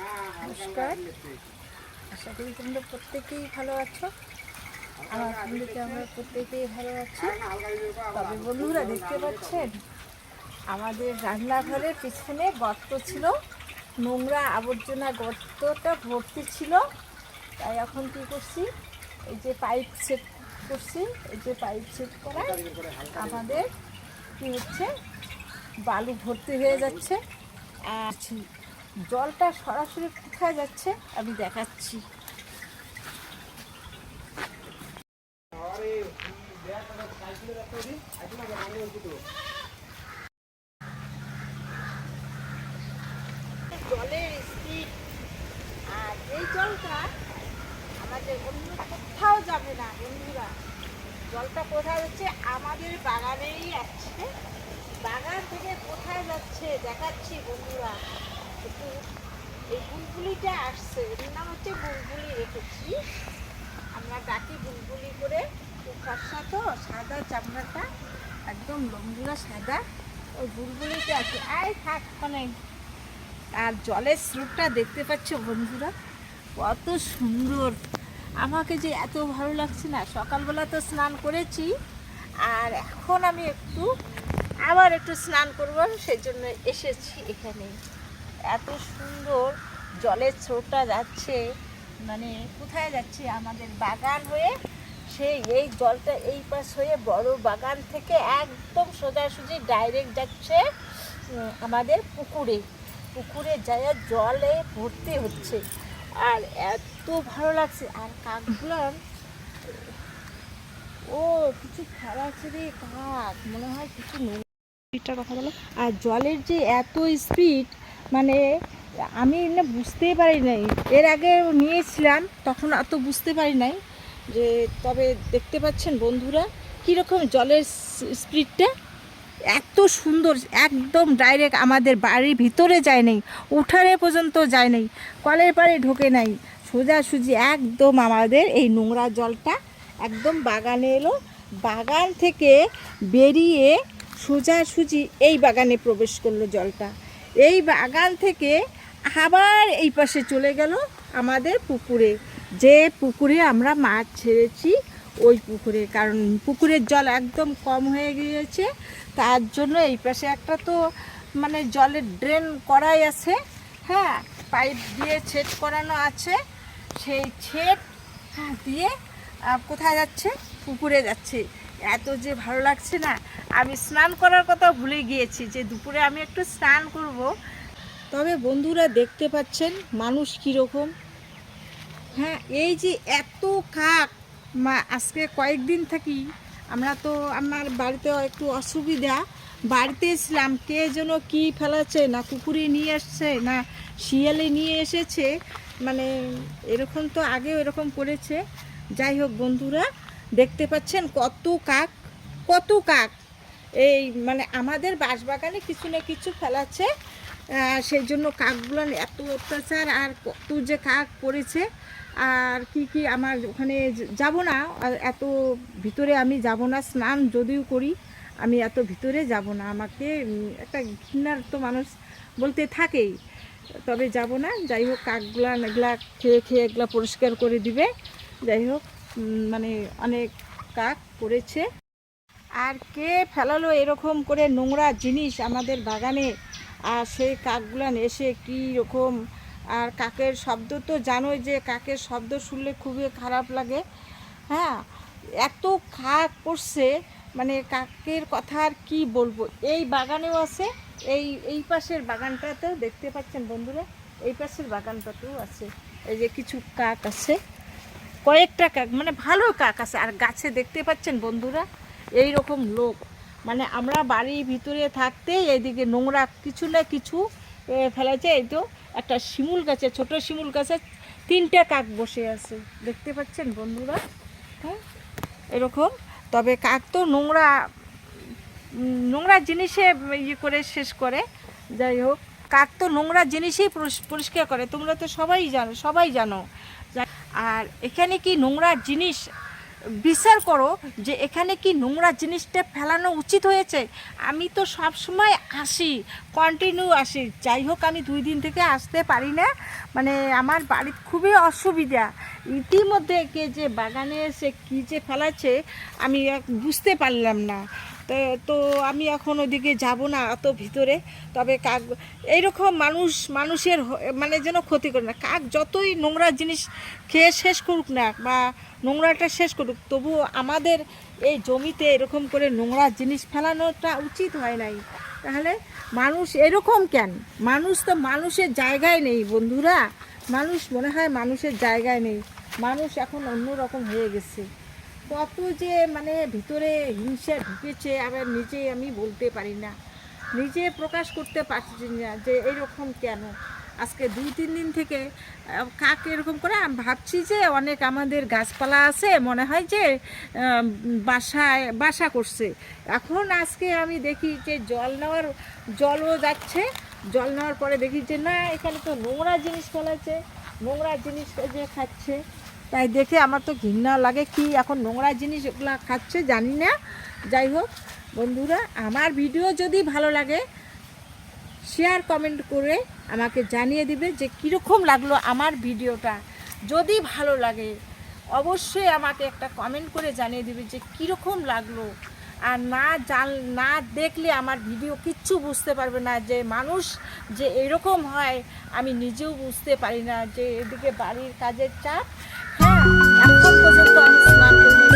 নমস্কার, আশা করি তোমরা প্রত্যেকেই ভালো আছো। আমার ফ্যামিলিতে আমরা প্রত্যেকেই ভালো আছি। তবে বন্ধুরা দেখতে পাচ্ছেন আমাদের রান্নাঘরের পিছনে গর্ত ছিল, নোংরা আবর্জনা গর্তটা ভর্তি ছিল। তাই এখন কী করছি, এই যে পাইপ সেট করছি, এই যে পাইপ সেট করা আমাদের কী হচ্ছে, বালু ভর্তি হয়ে যাচ্ছে। আর জলটা সরাসরি কোথায় যাচ্ছে আমি দেখাচ্ছি। জলের স্পিড আর এই জলটা আমাদের অন্য কোথাও যাবে না বন্ধুরা। জলটা কোথায় যাচ্ছে, আমাদের বাগানেই আসছে। বাগান থেকে কোথায় যাচ্ছে দেখাচ্ছি বন্ধুরা। একটু এই বুলবুলিটা আসছে, এর নাম হচ্ছে বুলবুলি রেখেছি, আমরা ডাকি বুলবুলি করে। ফর্সা তো সাদা চামড়াটা একদম লম্বুরা সাদা, ওই বুলবুলিটা আছে। আই থাক অনেক। আর জলের স্রোতটা দেখতে পাচ্ছ বন্ধুরা, কত সুন্দর। আমাকে যে এত ভালো লাগছে না, সকালবেলা তো স্নান করেছি, আর এখন আমি আবার একটু স্নান করব, সেই জন্য এসেছি এখানে। এত সুন্দর জলের স্রোতটা যাচ্ছে, মানে কোথায় যাচ্ছে, আমাদের বাগান হয়ে। সেই এই জলটা এই পাশ হয়ে বড় বাগান থেকে একদম সোজাসুজি ডাইরেক্ট যাচ্ছে আমাদের পুকুরে। পুকুরে যায় জলে ভর্তি হচ্ছে, আর এত ভালো লাগছে। আর কাকগুলো, ও কিছু খেলা আছে রে, কাক মনে হয় কিছু স্পিডটার কথা বলো। আর জলের যে এত স্পিড, মানে আমি না বুঝতেই পারি নাই। এর আগে নিয়েছিলাম, তখন এত বুঝতে পারি নাই যে। তবে দেখতে পাচ্ছেন বন্ধুরা কীরকম জলের স্পিডটা, এত সুন্দর। একদম ডাইরেক্ট আমাদের বাড়ির ভিতরে যায় নাই, উঠানে পর্যন্ত যায় নাই, কলের পাড়ে ঢোকে নাই, সোজাসুজি একদম আমাদের এই নোংরা জলটা একদম বাগানে এলো। বাগান থেকে বেরিয়ে সোজাসুজি এই বাগানে প্রবেশ করলো জলটা। এই বাগান থেকে আবার এই পাশে চলে গেল আমাদের পুকুরে, যে পুকুরে আমরা মাছ ছেড়েছি ওই পুকুরে। কারণ পুকুরের জল একদম কম হয়ে গিয়েছে, তার জন্য এই পাশে একটা তো মানে জলের ড্রেন করাই আছে, হ্যাঁ, পাইপ দিয়ে ছেদ করানো আছে। সেই ছেদ দিয়ে কোথায় যাচ্ছে, পুকুরে যাচ্ছে। এত যে ভালো লাগছে না, আমি স্নান করার কথা ভুলে গিয়েছি যে দুপুরে আমি একটু স্নান করব। তবে বন্ধুরা দেখতে পাচ্ছেন মানুষ কীরকম, হ্যাঁ, এই যে এত কাক। আজকে কয়েকদিন থাকি আমরা, তো আমার বাড়িতে একটু অসুবিধা, বাড়িতে এসলাম, কে যেন কি ফেলাচ্ছে, না কুকুরে নিয়ে আসছে না শিয়ালে নিয়ে এসেছে, মানে এরকম তো আগেও এরকম করেছে। যাই হোক বন্ধুরা, দেখতে পাচ্ছেন কত কাক, কত কাক। এই মানে আমাদের বাঁশবাগানে কিছু না কিছু ফেলাচ্ছে, সেই জন্য কাকগুলো এত অত্যাচার, আর কত যে কাক পড়েছে। আর কি আমার ওখানে যাব না, এত ভিতরে আমি যাব না। স্নান যদিও করি, আমি এত ভিতরে যাব না, আমাকে একটা ঘৃণার তো মানুষ বলতে থাকেই, তবে যাব না। যাই হোক, কাকগুলা এগুলা খেয়ে খেয়ে এগুলা পরিষ্কার করে দিবে। যাই হোক, মানে অনেক কাক পড়েছে। আর কে ফেলালো এরকম করে নোংরা জিনিস আমাদের বাগানে, আর সেই কাকগুলান এসে কী রকম। আর কাকের শব্দ তো জানোই, যে কাকের শব্দ শুনলে খুবই খারাপ লাগে, হ্যাঁ। এত কাক পড়ছে, মানে কাকের কথা আর কী বলবো। এই বাগানেও আছে, এই পাশের বাগানটাতেও দেখতে পাচ্ছেন বন্ধুরা, এই পাশের বাগানটাতেও আছে। এই যে কিছু কাক আছে, কয়েকটা কাক, মানে ভালো কাক আছে। আর গাছে দেখতে পাচ্ছেন বন্ধুরা এই রকম লোক, মানে আমরা বাড়ির ভিতরে থাকতে এদিকে নোংরা কিছু না কিছু ফেলেছে। এই তো একটা শিমুল গাছে, ছোট শিমুল গাছে 3টে কাক বসে আছে, দেখতে পাচ্ছেন বন্ধুরা, হ্যাঁ, এরকম। তবে কাক তো নোংরা নোংরা জিনিসে ইয়ে করে শেষ করে। যাই হোক, কাক তো নোংরা জিনিসই পরিষ্কার করে, তোমরা তো সবাই জানো। আর এখানে কি নোংরা জিনিস বিচার করো যে এখানে কি নোংরা জিনিসটা ফেলানো উচিত হয়েছে। আমি তো সব সময় আসি, কন্টিনিউ আসি, যাই হোক আমি 2 দিন থেকে আসতে পারি না, মানে আমার বাড়ির খুবই অসুবিধা। ইতিমধ্যে কে যে বাগানে এসে কী যে ফেলাচ্ছে আমি বুঝতে পারলাম না। তো তো আমি এখন ওদিকে যাব না অত ভিতরে। তবে কাক এইরকম মানুষের মানে যেন ক্ষতি করে না, কাক যতই নোংরা জিনিস খেয়ে শেষ করুক না বা নোংরাটা শেষ করুক, তবুও আমাদের এই জমিতে এরকম করে নোংরা জিনিস ফেলানোটা উচিত হয় নাই। তাহলে মানুষ এরকম কেন? মানুষ তো মানুষের জায়গায় নেই বন্ধুরা, মানুষ মনে হয় মানুষের জায়গায় নেই, মানুষ এখন অন্যরকম হয়ে গেছে। কত যে মানে ভিতরে হিংসা ঢুকেছে, আবার নিজে আমি বলতে পারি না, নিজে প্রকাশ করতে পারছি না যে এরকম কেন। আজকে 2-3 দিন থেকে কাক এরকম করে আমি ভাবছি যে অনেক আমাদের গাছপালা আছে, মনে হয় যে বাসা করছে। এখন আজকে আমি দেখি যে জলও যাচ্ছে, জল নেওয়ার পরে দেখি যে না, এখানে তো নোংরা জিনিস ফেলাচ্ছে, নোংরা জিনিস যে খাচ্ছে। তাই দেখে আমার তো ঘৃণা লাগে, কি এখন নোংরা জিনিস এগুলো খাচ্ছে জানি না। যাই হোক বন্ধুরা, আমার ভিডিও যদি ভালো লাগে শেয়ার কমেন্ট করে আমাকে জানিয়ে দিবে যে কীরকম লাগলো আমার ভিডিওটা। যদি ভালো লাগে অবশ্যই আমাকে একটা কমেন্ট করে জানিয়ে দিবে যে কীরকম লাগলো। আর না দেখলে আমার ভিডিও কিচ্ছু বুঝতে পারবে না, যে মানুষ যে এরকম হয় আমি নিজেও বুঝতে পারি না। যে এদিকে বাড়ির কাজের চাপ, হ্যাঁ এখন পর্যন্ত আমি স্নান করতে